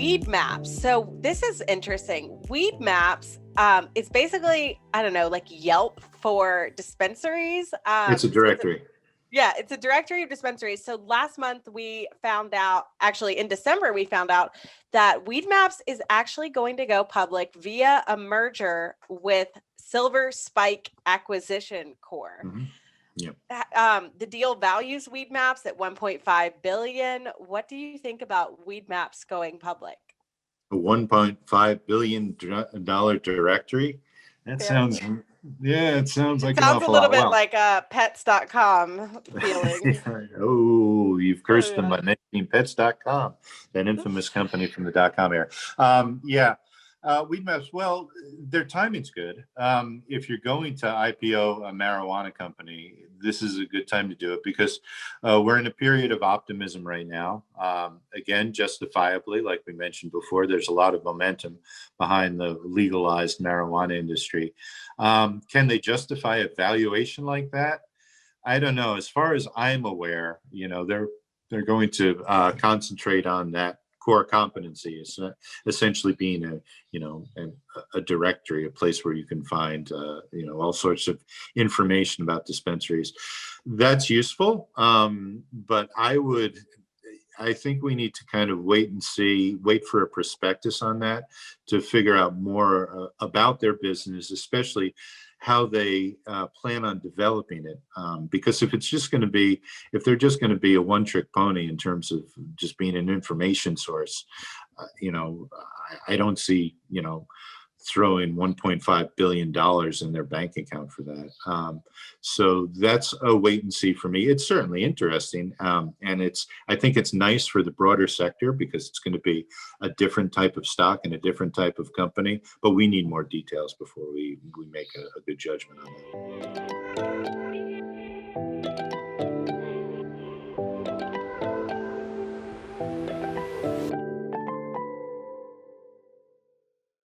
Weedmaps. So this is interesting. Weedmaps is basically, I don't know, like Yelp for dispensaries. It's a directory. Yeah, it's a directory of dispensaries. So last month we found out, actually in December, we found out that Weedmaps is actually going to go public via a merger with Silver Spike Acquisition Corp. Mm-hmm. Yep. The deal values Weedmaps at $1.5 billion. What do you think about Weedmaps going public? A $1.5 billion directory. That sounds, yeah, it sounds It like an sounds a awful little lot. bit Well, like a pets.com feeling. oh, you've Oh, cursed them yeah. by mentioning pets.com, that infamous company from the .com era. Yeah. Weedmaps, well, their timing's good. If you're going to IPO a marijuana company, this is a good time to do it because we're in a period of optimism right now. Again, justifiably, like we mentioned before, there's a lot of momentum behind the legalized marijuana industry. Can they justify a valuation like that? I don't know. As far as I'm aware, they're going to concentrate on that core competency, is essentially being a directory, a place where you can find all sorts of information about dispensaries. That's useful, but I think we need to kind of wait for a prospectus on that to figure out more about their business, especially how they plan on developing it. Because if they're just going to be a one-trick pony in terms of just being an information source, I don't see, throwing $1.5 billion in their bank account for that. So that's a wait and see for me. It's certainly interesting. And I think it's nice for the broader sector because it's going to be a different type of stock and a different type of company, but we need more details before we make a good judgment on that.